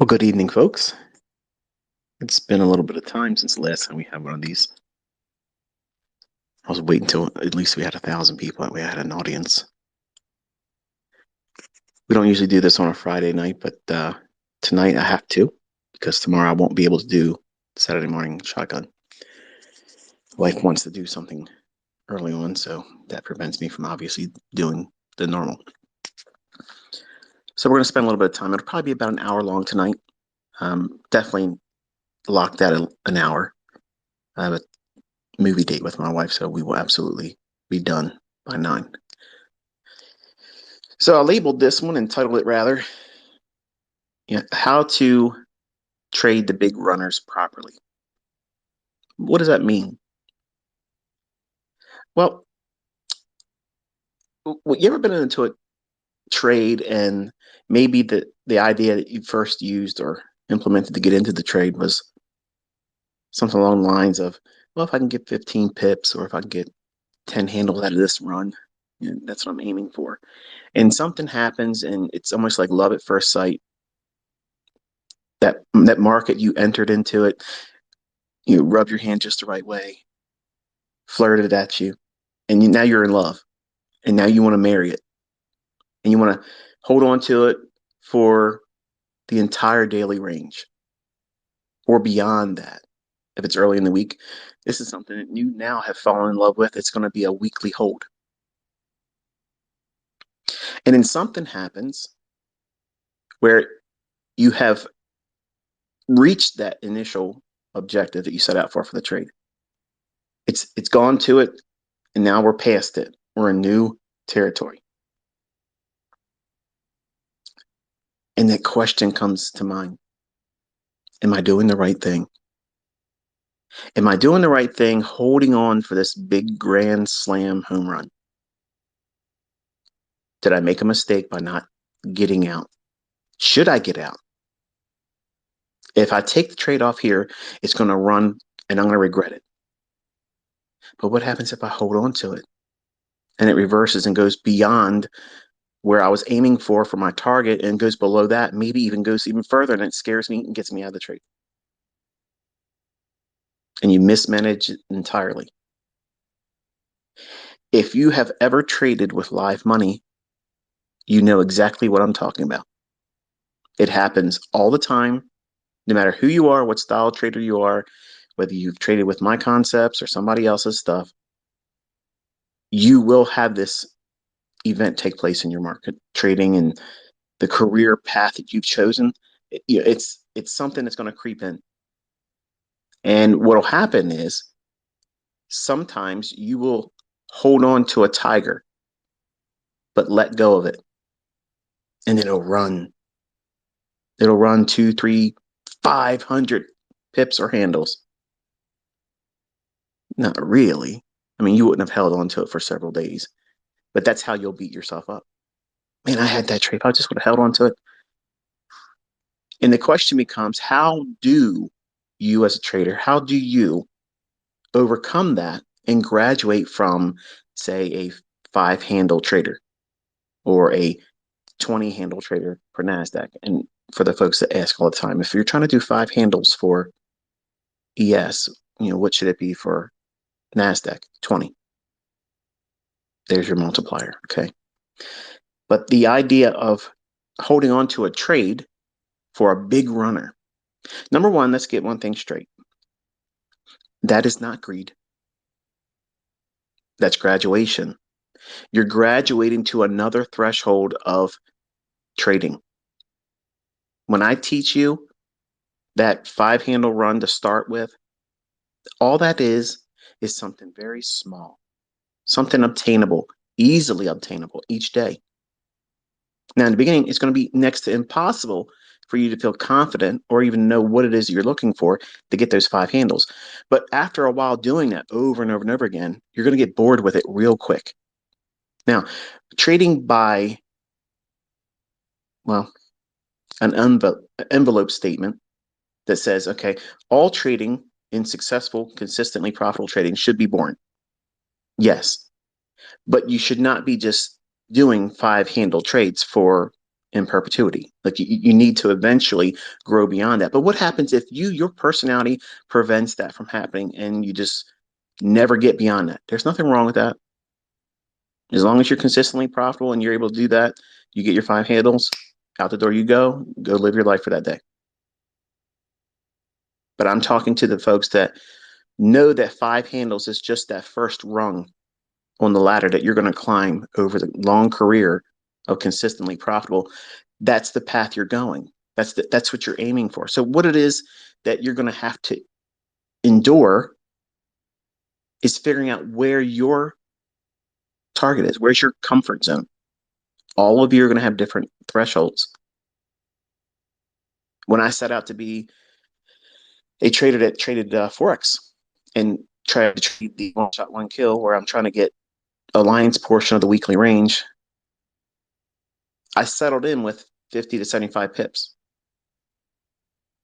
Well, good evening, folks. It's been a little bit of time since the last time we had one of these. I was waiting until at least we had 1,000 people and we had an audience. We don't usually do this on a Friday night, but tonight I have to because tomorrow I won't be able to do Saturday morning shotgun. Wife wants to do something early on, so that prevents me from obviously doing the normal. So we're going to spend a little bit of time. It'll probably be about an hour long tonight. Definitely locked at an hour. I have a movie date with my wife, so we will absolutely be done by 9. So I labeled this one, entitled it rather, How to Trade the Big Runners Properly. What does that mean? Well, you ever been into a trade and maybe the idea that you first used or implemented to get into the trade was something along the lines of, well, if I can get 15 pips or if I can get 10 handles out of this run, that's what I'm aiming for. And something happens and it's almost like love at first sight. That market, you entered into it, you rub your hand just the right way, flirted at you, and now you're in love, and now you want to marry it, and you want to hold on to it for the entire daily range or beyond that. If it's early in the week, this is something that you now have fallen in love with. It's going to be a weekly hold. And then something happens where you have reached that initial objective that you set out for the trade. It's gone to it, and now we're past it. We're in new territory. And that question comes to mind. Am I doing the right thing? Am I doing the right thing holding on for this big grand slam home run? Did I make a mistake by not getting out? Should I get out? If I take the trade off here, it's going to run and I'm going to regret it. But what happens if I hold on to it and it reverses and goes beyond where I was aiming for my target and goes below that, maybe even goes even further, and it scares me and gets me out of the trade? And you mismanage it entirely. If you have ever traded with live money, you know exactly what I'm talking about. It happens all the time, no matter who you are, what style trader you are, whether you've traded with my concepts or somebody else's stuff, you will have this event take place in your market trading and the career path that you've chosen. It's something that's going to creep in. And what will happen is sometimes you will hold on to a tiger, but let go of it. And it'll run. It'll run 2, 3, 500 pips or handles. Not really. I mean, you wouldn't have held on to it for several days, but that's how you'll beat yourself up. Man, I had that trade. I just would have held on to it. And the question becomes, how do you as a trader, how do you overcome that and graduate from, say, a 5-handle trader or a 20-handle trader for NASDAQ? And for the folks that ask all the time, if you're trying to do 5 handles for ES, what should it be for NASDAQ? 20. There's your multiplier. Okay. But the idea of holding on to a trade for a big runner, number one, let's get one thing straight. That is not greed. That's graduation. You're graduating to another threshold of trading. When I teach you that 5-handle run to start with, all that is something very small, something obtainable, easily obtainable each day. Now, in the beginning, it's going to be next to impossible for you to feel confident or even know what it is you're looking for to get those 5 handles. But after a while doing that over and over and over again, you're going to get bored with it real quick. Now, trading by, well, an envelope statement that says, okay, all trading in successful, consistently profitable trading should be boring. Yes, but you should not be just doing 5-handle trades for in perpetuity. Like you need to eventually grow beyond that. But what happens if your personality prevents that from happening and you just never get beyond that? There's nothing wrong with that. As long as you're consistently profitable and you're able to do that, you get your 5 handles, out the door you go live your life for that day. But I'm talking to the folks that know that 5 handles is just that first rung on the ladder that you're going to climb over the long career of consistently profitable. That's the path you're going. That's what you're aiming for. So what it is that you're going to have to endure is figuring out where your target is. Where's your comfort zone? All of you are going to have different thresholds. When I set out to be a trader that traded Forex and tried to trade the one shot, one kill, where I'm trying to get a lion's portion of the weekly range, I settled in with 50 to 75 pips.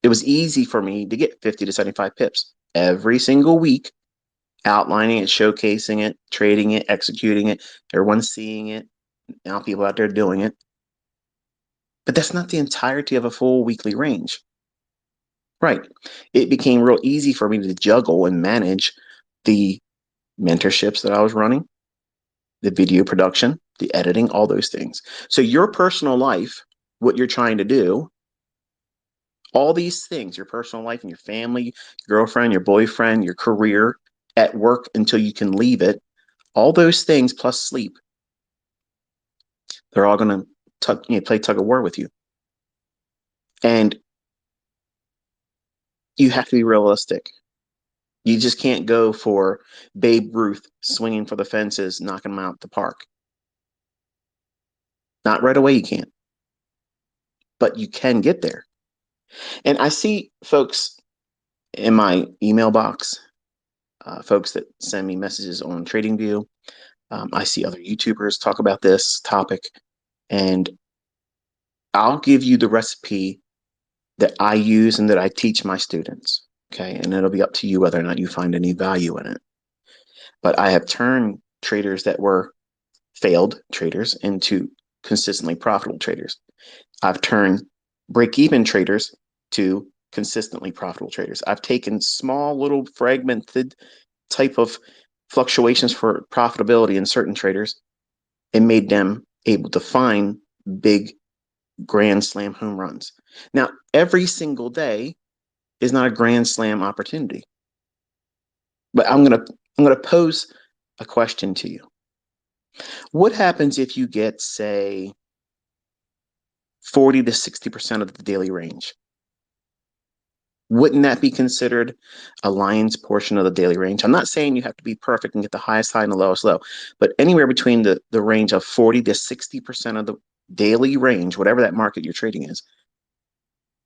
It was easy for me to get 50 to 75 pips every single week, outlining it, showcasing it, trading it, executing it. Everyone's seeing it. Now people out there doing it. But that's not the entirety of a full weekly range. Right. It became real easy for me to juggle and manage the mentorships that I was running, the video production, the editing, all those things. So your personal life, what you're trying to do, all these things, your personal life and your family, your girlfriend, your boyfriend, your career, at work until you can leave it, all those things plus sleep, they're all going to play tug of war with you. And you have to be realistic. You just can't go for Babe Ruth swinging for the fences, knocking them out the park. Not right away, you can't. But you can get there. And I see folks in my email box, folks that send me messages on TradingView. I see other YouTubers talk about this topic, and I'll give you the recipe that I use and that I teach my students. Okay. And it'll be up to you whether or not you find any value in it. But I have turned traders that were failed traders into consistently profitable traders. I've turned break even traders to consistently profitable traders. I've taken small, little fragmented type of fluctuations for profitability in certain traders and made them able to find big grand slam home runs. Now, every single day is not a grand slam opportunity. But I'm gonna pose a question to you. What happens if you get, say, 40 to 60% of the daily range? Wouldn't that be considered a lion's portion of the daily range? I'm not saying you have to be perfect and get the highest high and the lowest low, but anywhere between the range of 40 to 60% of the daily range, whatever that market you're trading is,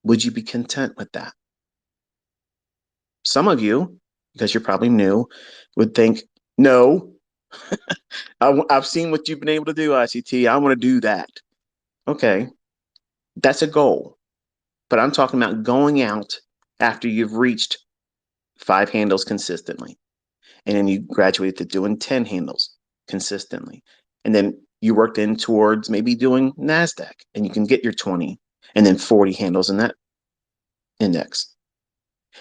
would you be content with that? Some of you, because you're probably new, would think, no, I've seen what you've been able to do, ICT. I want to do that. Okay, that's a goal. But I'm talking about going out after you've reached 5 handles consistently. And then you graduate to doing 10 handles consistently. And then you worked in towards maybe doing NASDAQ and you can get your 20 and then 40 handles in that index.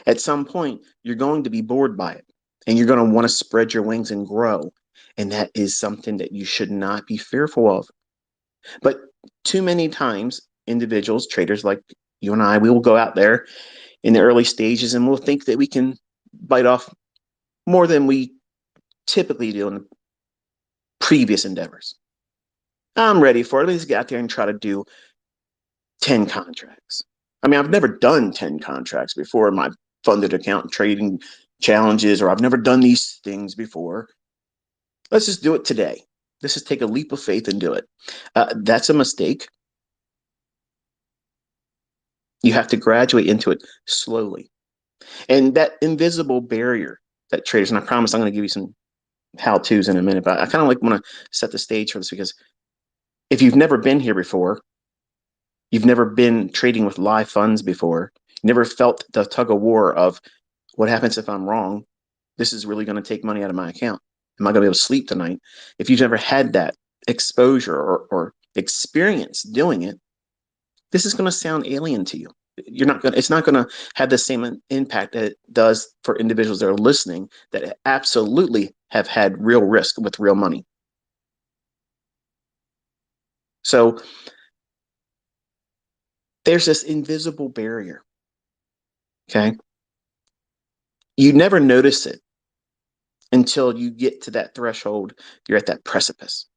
At some point, you're going to be bored by it and you're going to want to spread your wings and grow. And that is something that you should not be fearful of. But too many times, individuals, traders like you and I, we will go out there in the early stages and we'll think that we can bite off more than we typically do in previous endeavors. I'm ready for it. Let's get out there and try to do 10 contracts. I mean, I've never done 10 contracts before in my funded account trading challenges, or I've never done these things before. Let's just do it today. Let's just take a leap of faith and do it. That's a mistake. You have to graduate into it slowly. And that invisible barrier that traders, and I promise I'm going to give you some how-tos in a minute, but I kind of like want to set the stage for this because if you've never been here before, you've never been trading with live funds before, you never felt the tug of war of what happens if I'm wrong? This is really going to take money out of my account. Am I going to be able to sleep tonight? If you've never had that exposure or experience doing it, This is going to sound alien to you. It's not going to have the same impact that it does for individuals that are listening that absolutely have had real risk with real money. So there's this invisible barrier. Okay. You never notice it until you get to that threshold. You're at that precipice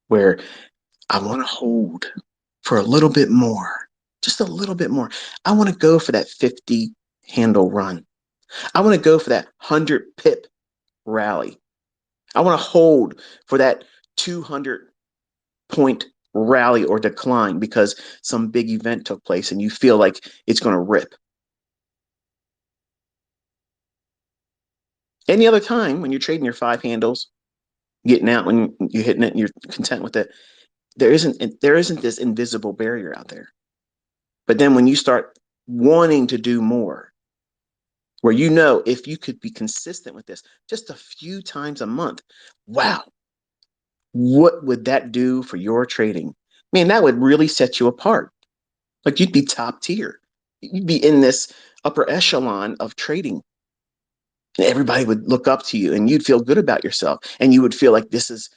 where I want to hold for a little bit more, just a little bit more. I want to go for that 50 handle run. I want to go for that 100 pip rally. I want to hold for that 200 point rally or decline because some big event took place and you feel like it's going to rip. Any other time when you're trading your five handles, getting out when you're hitting it and you're content with it, there isn't this invisible barrier out there. But then when you start wanting to do more, where you know if you could be consistent with this just a few times a month, wow, what would that do for your trading? Man, that would really set you apart. Like you'd be top tier. You'd be in this upper echelon of trading. And everybody would look up to you and you'd feel good about yourself. And you would feel like this is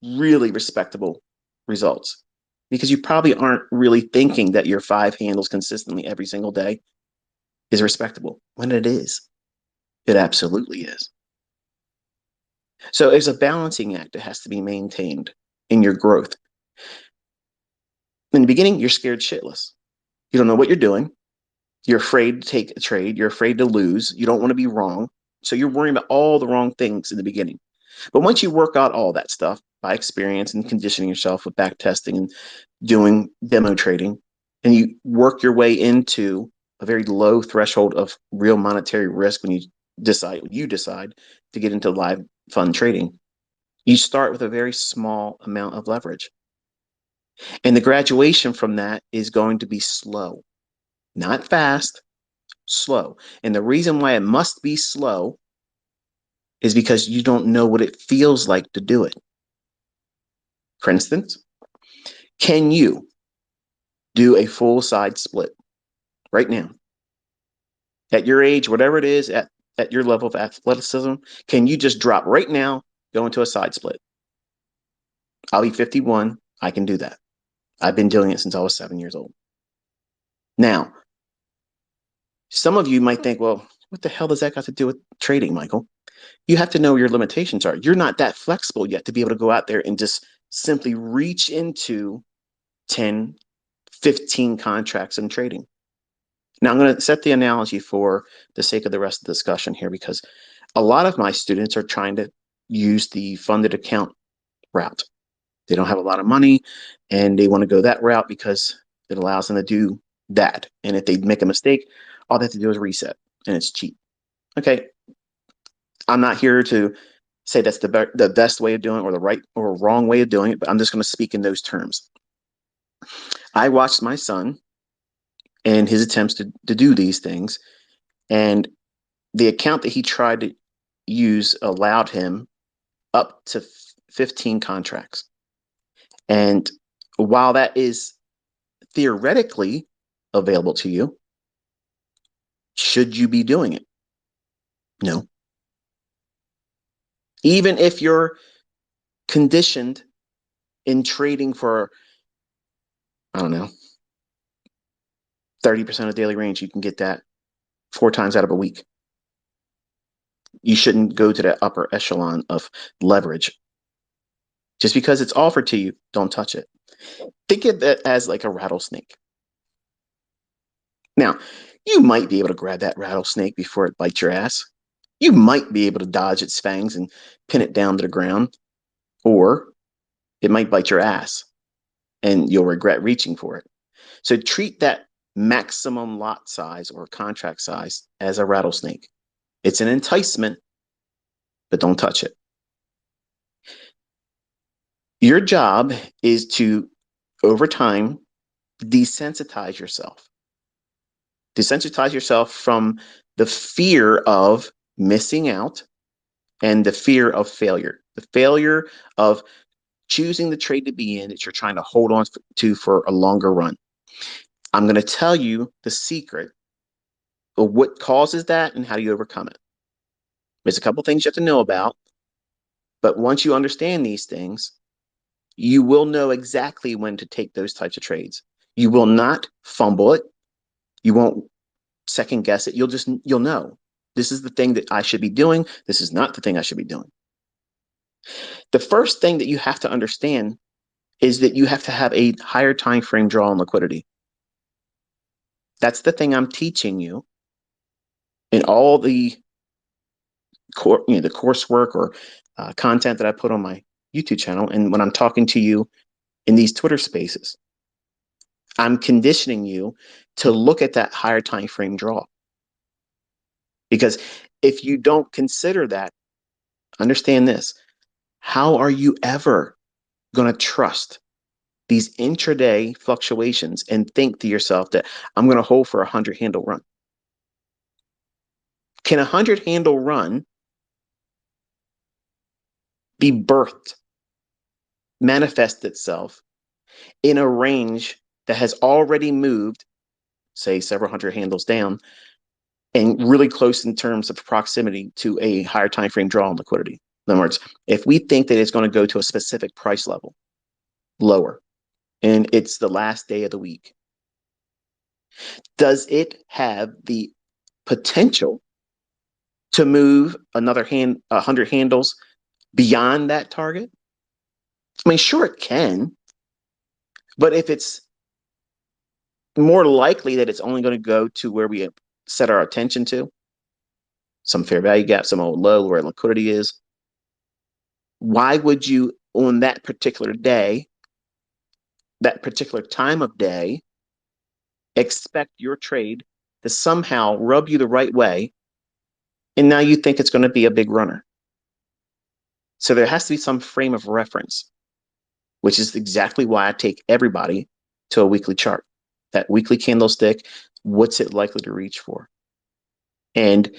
really respectable results because you probably aren't really thinking that your five handles consistently every single day is respectable when it is. It absolutely is. So there's a balancing act that has to be maintained in your growth. In the beginning, you're scared shitless. You don't know what you're doing. You're afraid to take a trade. You're afraid to lose. You don't want to be wrong. So you're worrying about all the wrong things in the beginning. But once you work out all that stuff by experience and conditioning yourself with back testing and doing demo trading, and you work your way into a very low threshold of real monetary risk when you decide to get into live fund trading, you start with a very small amount of leverage. And the graduation from that is going to be slow, not fast, slow. And the reason why it must be slow is because you don't know what it feels like to do it. For instance, can you do a full side split right now? At your age, whatever it is, at your level of athleticism, can you just drop right now, go into a side split? I'll be 51. I can do that. I've been doing it since I was 7 years old. Now, some of you might think, well, what the hell does that got to do with trading, Michael? You have to know your limitations are. You're not that flexible yet to be able to go out there and just simply reach into 10, 15 contracts in trading. Now, I'm going to set the analogy for the sake of the rest of the discussion here because a lot of my students are trying to use the funded account route. They don't have a lot of money and they want to go that route because it allows them to do that. And if they make a mistake, all they have to do is reset and it's cheap. Okay. I'm not here to say that's the best way of doing it or the right or wrong way of doing it, but I'm just going to speak in those terms. I watched my son and his attempts to do these things, and the account that he tried to use allowed him up to 15 contracts. And while that is theoretically available to you, should you be doing it? No. Even if you're conditioned in trading for, I don't know, 30% of daily range, you can get that 4 times out of a week. You shouldn't go to that upper echelon of leverage. Just because it's offered to you, don't touch it. Think of it as like a rattlesnake. Now, you might be able to grab that rattlesnake before it bites your ass. You might be able to dodge its fangs and pin it down to the ground, or it might bite your ass and you'll regret reaching for it. So treat that maximum lot size or contract size as a rattlesnake. It's an enticement, but don't touch it. Your job is to, over time, desensitize yourself. Desensitize yourself from the fear of missing out and the fear of failure. The failure of choosing the trade to be in that you're trying to hold on to for a longer run. I'm going to tell you the secret of what causes that and how you overcome it. There's a couple things you have to know about, but once you understand these things, you will know exactly when to take those types of trades. You will not fumble it. You won't second guess it. You'll know this is the thing that I should be doing. This is not the thing I should be doing. The first thing that you have to understand is that you have to have a higher time frame draw on liquidity. That's the thing I'm teaching you in all the the coursework or content that I put on my YouTube channel. And when I'm talking to you in these Twitter spaces, I'm conditioning you to look at that higher time frame draw. Because if you don't consider that, understand this, how are you ever going to trust these intraday fluctuations and think to yourself that I'm going to hold for a 100 handle run? Can a 100 handle run be birthed, manifest itself in a range that has already moved, say, several hundred handles down, and really close in terms of proximity to a higher time frame draw on liquidity? In other words, if we think that it's going to go to a specific price level lower, and it's the last day of the week, does it have the potential to move another 100 handles beyond that target? I mean, sure it can, but if it's more likely that it's only going to go to where we set our attention to, some fair value gap, some old low where liquidity is, why would you on that particular day, that particular time of day, expect your trade to somehow rub you the right way and now you think it's going to be a big runner? So there has to be some frame of reference, which is exactly why I take everybody to a weekly chart. That weekly candlestick, what's it likely to reach for? And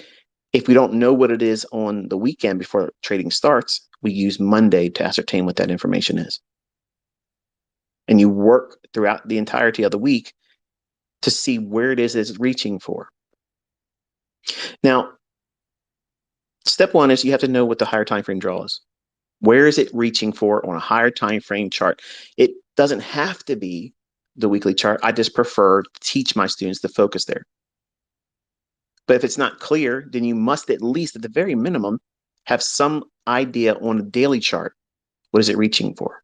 if we don't know what it is on the weekend before trading starts, we use Monday to ascertain what that information is. And you work throughout the entirety of the week to see where it is it's reaching for. Now, step one is you have to know what the higher time frame draw is. Where is it reaching for on a higher time frame chart? It doesn't have to be the weekly chart. I just prefer to teach my students to focus there. But if it's not clear, then you must at least, at the very minimum, have some idea on a daily chart. What is it reaching for?